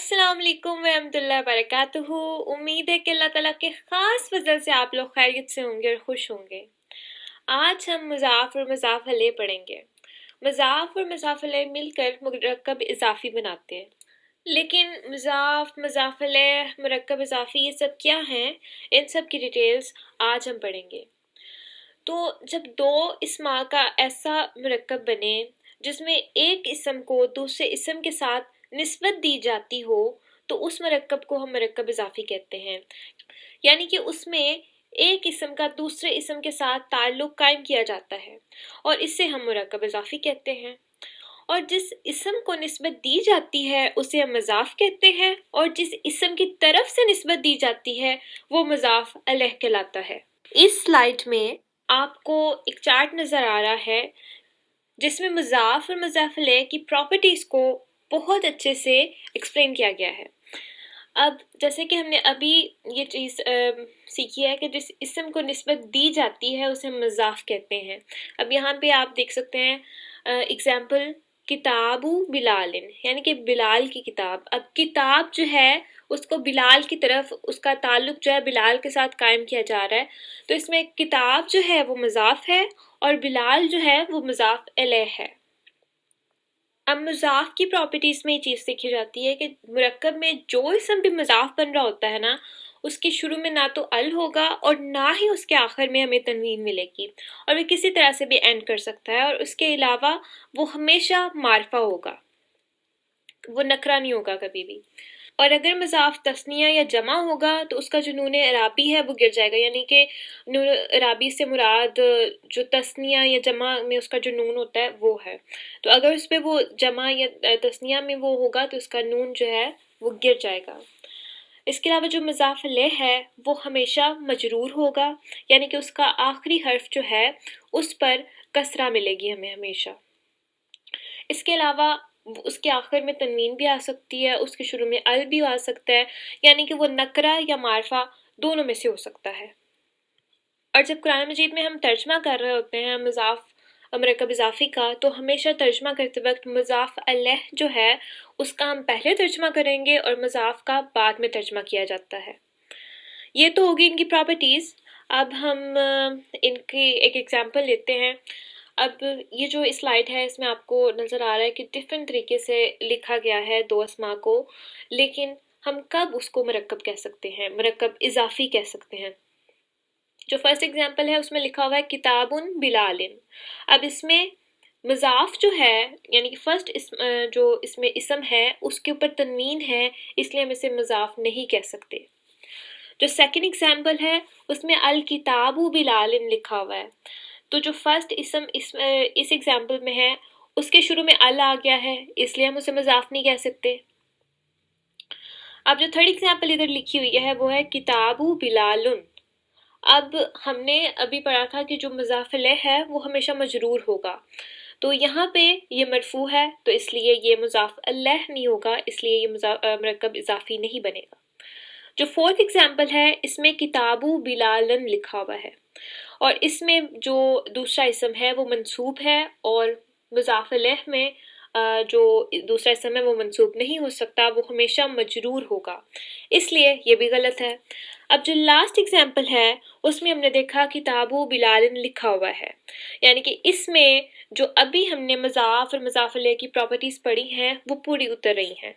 अस्सलाम वालेकुम वरहमतुल्लाहि वबरकातुहू। उम्मीद है कि अल्लाह ताला के ख़ास फजल से आप लोग खैरियत से होंगे और खुश होंगे। आज हम मुज़ाफ़ और मुज़ाफ़ अलैह पढ़ेंगे। मुज़ाफ़ और मुज़ाफ़ अलैह मिलकर मुरक्कब इज़ाफ़ी बनाते हैं। लेकिन मुज़ाफ़, मुज़ाफ़ अलैह, मुरक्कब इज़ाफ़ी ये सब क्या हैं, इन सब की डिटेल्स आज हम पढ़ेंगे। तो जब दो इस्मा का ऐसा मुरक्कब बने जिसमें एक इस्म को दूसरे इस्म के साथ निस्बत दी जाती हो, तो उस मुरक्कब को हम मुरक्कब इज़ाफ़ी कहते हैं। यानी कि उसमें एक इस्म का दूसरे इस्म के साथ ताल्लुक़ कायम किया जाता है और इसे हम मुरक्कब इज़ाफ़ी कहते हैं। और जिस इस्म को निस्बत दी जाती है उसे हम मज़ाफ़ कहते हैं, और जिस इस्म की तरफ से निस्बत दी जाती है वो मुज़ाफ़ अलैह कहलाता है। इस स्लाइड में आपको एक चार्ट नज़र आ रहा है जिसमें मुज़ाफ़ और मुज़ाफ़ अलैह की प्रॉपर्टीज़ को बहुत अच्छे से एक्सप्लेन किया गया है। अब जैसे कि हमने अभी ये चीज़ सीखी है कि जिस इस्म को निस्बत दी जाती है उसे हम मुज़ाफ़ कहते हैं। अब यहाँ पे आप देख सकते हैं एग्ज़ाम्पल, किताबु बिलालिन, यानी कि बिलाल की किताब। अब किताब जो है उसको बिलाल की तरफ उसका ताल्लुक़ जो है बिलाल के साथ कायम किया जा रहा है, तो इसमें किताब जो है वो मुज़ाफ़ है और बिलाल जो है वो मुज़ाफ़ अलैह है। अब मुज़ाफ़ की प्रॉपर्टीज़ में ये चीज़ सीखी जाती है कि मुरक्कब में जो इस्म भी मुज़ाफ़ बन रहा होता है ना, उसके शुरू में ना तो अल होगा और ना ही उसके आखिर में हमें तनवीन मिलेगी, और वह किसी तरह से भी एंड कर सकता है, और उसके अलावा वो हमेशा मारफा होगा, वो नकरा नहीं होगा कभी भी। और अगर मुज़ाफ़ तस्निया या जमा होगा तो उसका जो नून इराबी है वो गिर जाएगा, यानी कि नून इराबी से मुराद जो तस्निया या जमा में उसका जो नून होता है वो है। तो अगर उस पर वो जमा या तस्निया में वो होगा तो उसका नून जो है वो गिर जाएगा। इसके अलावा जो मुज़ाफ़ अलैह है वो हमेशा मजरूर होगा, यानी कि उसका आखिरी हर्फ जो है उस पर कसरा मिलेगी हमें हमेशा। इसके अलावा उसके आखिर में तनवीन भी आ सकती है, उसके शुरू में अल भी आ सकता है, यानी कि वो नकरा या मारफा दोनों में से हो सकता है। और जब कुरान मजीद में हम तर्जमा कर रहे होते हैं मुज़ाफ़ मुरक्कब इज़ाफ़ी का, तो हमेशा तर्जमा करते वक्त मुज़ाफ़ अलैह जो है उसका हम पहले तर्जमा करेंगे और मुज़ाफ़ का बाद में तर्जमा किया जाता है। ये तो होगी इनकी प्रॉपर्टीज़। अब हम इनकी एक एग्जांपल लेते हैं। अब ये जो स्लाइड है इसमें आपको नज़र आ रहा है कि डिफरेंट तरीके से लिखा गया है दो अस्मा को, लेकिन हम कब उसको मुरक्कब कह सकते हैं, मुरक्कब इज़ाफ़ी कह सकते हैं। जो फर्स्ट एग्जांपल है उसमें लिखा हुआ है किताबुन बिलालिन। अब इसमें मुज़ाफ़ जो है, यानी कि फर्स्ट जो इसमें इसम है उसके ऊपर तनवीन है, इसलिए हम इसे मुज़ाफ़ नहीं कह सकते। जो सेकंड एग्जांपल है उसमें अल किताबु बिलालिन लिखा हुआ है, तो जो फर्स्ट इसम इस एग्जांपल में है उसके शुरू में अल आ गया है, इसलिए हम उसे मुज़ाफ़ नहीं कह सकते। अब जो थर्ड एग्जांपल इधर लिखी हुई है वो है किताबु बिलालुन। अब हमने अभी पढ़ा था कि जो मुज़ाफ़ अलैह है वो हमेशा मजरूर होगा, तो यहाँ पे ये मरफू है तो इसलिए ये मुज़ाफ़ अलैह नहीं होगा, इसलिए ये मुरक्कब इज़ाफ़ी नहीं बनेगा। जो फोर्थ एग्जांपल है इसमें किताबु बिलालन लिखा हुआ है, और इसमें जो दूसरा इसम है वो मंसूब है, और मुज़ाफ़ अलैह में जो दूसरा इसम है वो मंसूब नहीं हो सकता, वो हमेशा मजरूर होगा, इसलिए ये भी गलत है। अब जो लास्ट एग्जांपल है उसमें हमने देखा किताबु बिलालन लिखा हुआ है, यानी कि इसमें जो अभी हमने मुज़ाफ़ और मुज़ाफ़ अलैह की प्रॉपर्टीज़ पढ़ी हैं वो पूरी उतर रही हैं,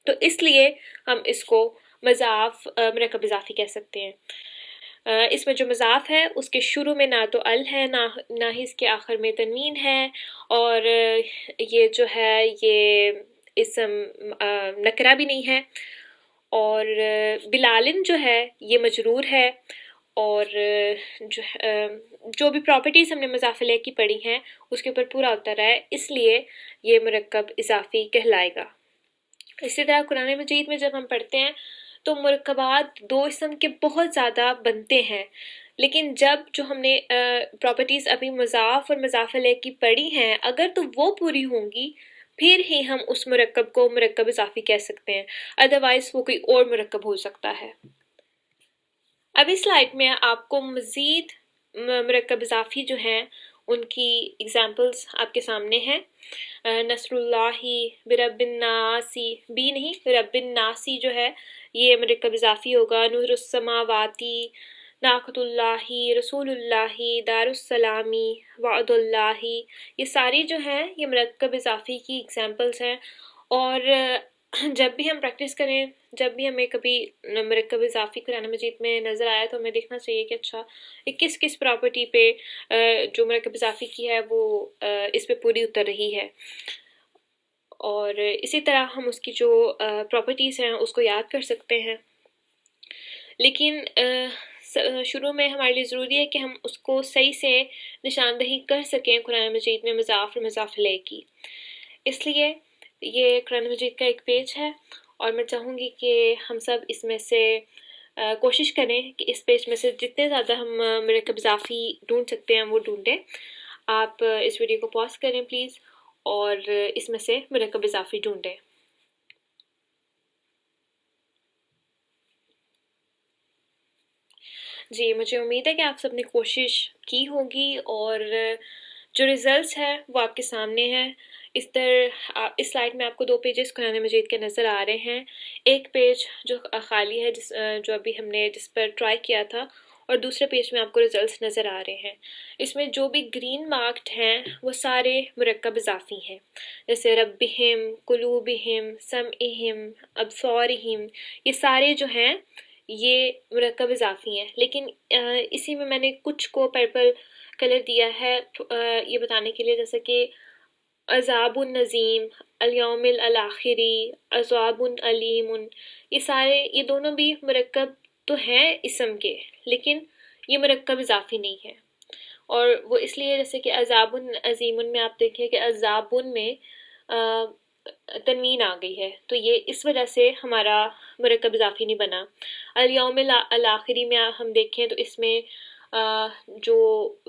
तो इसलिए हम इसको मुज़ाफ़ मुरक्कब इज़ाफ़ी कह सकते हैं। इसमें जो मुज़ाफ़ है उसके शुरू में ना तो अल है ना ही इसके आखिर में तनवीन है, और ये जो है ये इसम नकरा भी नहीं है, और बिलालिन जो है ये मजरूर है, और जो भी प्रॉपर्टीज़ हमने मुज़ाफ़ अलैह की पढ़ी हैं उसके ऊपर पूरा उतर रहा है, इसलिए ये मुरक्कब इज़ाफ़ी कहलाएगा। इसी तरह कुरान मजीद में जब हम पढ़ते हैं तो मुरक्कबात दो इस्म के बहुत ज़्यादा बनते हैं, लेकिन जब जो हमने प्रॉपर्टीज़ अभी मुज़ाफ़ और मुज़ाफ़ अलैह की पढ़ी हैं अगर तो वो पूरी होंगी फिर ही हम उस मुरक्कब को मुरक्कब इज़ाफ़ी कह सकते हैं, अदरवाइज़ वो कोई और मुरक्कब हो सकता है। अब इस स्लाइड में आपको मज़ीद मुरक्कब इज़ाफ़ी जो हैं ان کی اگزامپلس آپ کے سامنے ہیں. نصر اللہ برب الناسی، بی نہیں رب الناسی جو ہے یہ مرکب اضافی ہوگا. نور السماواتی، ناقۃ اللہ، رسول اللہ، دار السلامی، وعد اللہ، یہ ساری جو ہیں یہ مرکب اضافی کی اگزامپلس ہیں. اور جب بھی ہم پریکٹس کریں، جب بھی ہمیں کبھی مرکب اضافی قرآن مجید میں نظر آیا تو ہمیں دیکھنا چاہیے کہ اچھا یہ کس کس پراپرٹی پہ جو مرکب اضافی کی ہے وہ اس پہ پوری اتر رہی ہے. اور اسی طرح ہم اس کی جو پراپرٹیز ہیں اس کو یاد کر سکتے ہیں. لیکن شروع میں ہمارے لیے ضروری ہے کہ ہم اس کو صحیح سے نشاندہی کر سکیں قرآن مجید میں مضاف اور مضاف الیہ کی. اس لیے یہ قرآن مجید کا ایک پیج ہے اور میں چاہوں گی کہ ہم سب اس میں سے کوشش کریں کہ اس پیج میں سے جتنے زیادہ ہم مرکب اضافی ڈھونڈ سکتے ہیں وہ ڈھونڈیں. آپ اس ویڈیو کو پاز کریں پلیز اور اس میں سے مرکب اضافی ڈھونڈیں. جی مجھے امید ہے کہ آپ سب نے کوشش کی ہوگی اور جو ریزلٹس ہیں وہ آپ کے سامنے ہیں. اس سلائڈ میں آپ کو 2 پیجز قرآن مجید کے نظر آ رہے ہیں. ایک پیج جو خالی ہے جو ابھی ہم نے جس پر ٹرائی کیا تھا، اور دوسرے پیج میں آپ کو ریزلٹس نظر آ رہے ہیں. اس میں جو بھی گرین مارکڈ ہیں وہ سارے مرکب اضافی ہیں، جیسے ربہم، قلوبہم، سمعہم، ابصارہم، یہ سارے جو ہیں یہ مرکب اضافی ہیں. لیکن اسی میں نے کچھ کو پرپل کلر دیا ہے یہ بتانے کے لیے، جیسے کہ عذاب النظیم، الیوم الاخری، عذاب علیم، یہ دونوں بھی مرکب تو ہیں اسم کے، لیکن یہ مرکب اضافی نہیں ہے. اور وہ اس لیے جیسے کہ عذاب عظیم میں آپ دیکھیں کہ عذاب میں تنوین آ گئی ہے، تو یہ اس وجہ سے ہمارا مرکب اضافی نہیں بنا. الیوم الاخری میں ہم دیکھیں تو اس میں جو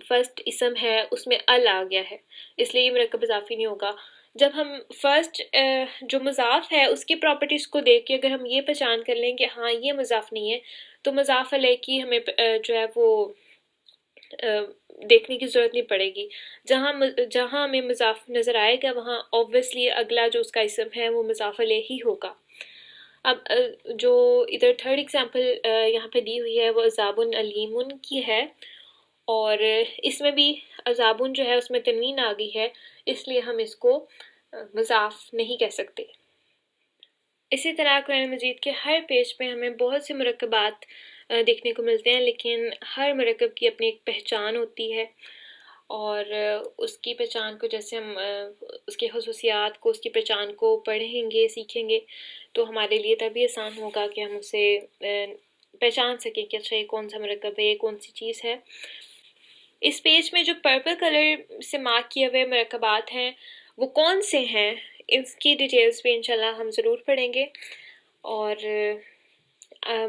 فرسٹ اسم ہے اس میں ال آ گیا ہے، اس لیے یہ مرکب اضافی نہیں ہوگا. جب ہم فرسٹ جو مضاف ہے اس کی پراپرٹیز کو دیکھ کے اگر ہم یہ پہچان کر لیں کہ ہاں یہ مضاف نہیں ہے تو مضاف علیہ کی ہمیں جو ہے وہ دیکھنے کی ضرورت نہیں پڑے گی. جہاں ہمیں مضاف نظر آئے گا وہاں اوبویسلی اگلا جو اس کا اسم ہے وہ مضاف علیہ ہی ہوگا. اب جو ادھر تھرڈ ایگزامپل یہاں پہ دی ہوئی ہے وہ عذاب علیم کی ہے، اور اس میں بھی عذاب جو ہے اس میں تنوین آ گئی ہے، اس لیے ہم اس کو مضاف نہیں کہہ سکتے. اسی طرح قرآن مجید کے ہر پیج پہ ہمیں بہت سے مرکبات دیکھنے کو ملتے ہیں، لیکن ہر مرکب کی اپنی ایک پہچان ہوتی ہے، اور اس کی پہچان کو جیسے ہم اس کی خصوصیات کو، اس کی پہچان کو پڑھیں گے، سیکھیں گے تو ہمارے لیے تبھی آسان ہوگا کہ ہم اسے پہچان سکیں کہ اچھا یہ کون سا مرکب ہے، یہ کون سی چیز ہے. اس پیج میں جو پرپل کلر سے مارک کیے ہوئے مرکبات ہیں وہ کون سے ہیں، اس کی ڈیٹیلز بھی انشاءاللہ ہم ضرور پڑھیں گے. اور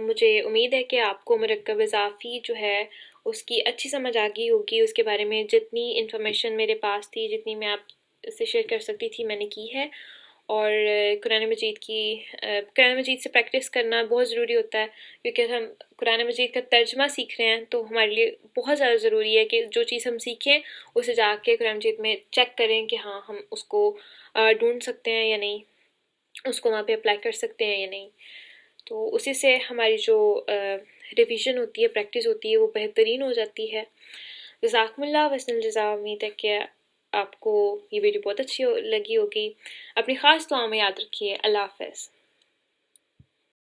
مجھے امید ہے کہ آپ کو مرکب اضافی جو ہے اس کی اچھی سمجھ آ گئی ہوگی. اس کے بارے میں جتنی انفارمیشن میرے پاس تھی، جتنی میں آپ سے شیئر کر سکتی تھی میں نے کی ہے. اور قرآن مجید سے پریکٹس کرنا بہت ضروری ہوتا ہے، کیونکہ ہم قرآن مجید کا ترجمہ سیکھ رہے ہیں تو ہمارے لیے بہت زیادہ ضروری ہے کہ جو چیز ہم سیکھیں اسے جا کے قرآن مجید میں چیک کریں کہ ہاں ہم اس کو ڈھونڈ سکتے ہیں یا نہیں، اس کو وہاں پہ اپلائی کر سکتے ہیں یا نہیں. تو اسی سے ہماری جو ریویژن ہوتی ہے، پریکٹس ہوتی ہے، وہ بہترین ہو جاتی ہے. جزاکم اللہ وحسن الجزا. امید ہے کہ آپ کو یہ ویڈیو بہت اچھی لگی ہوگی. اپنی خاص دعاؤں میں یاد رکھیے. اللہ حافظ.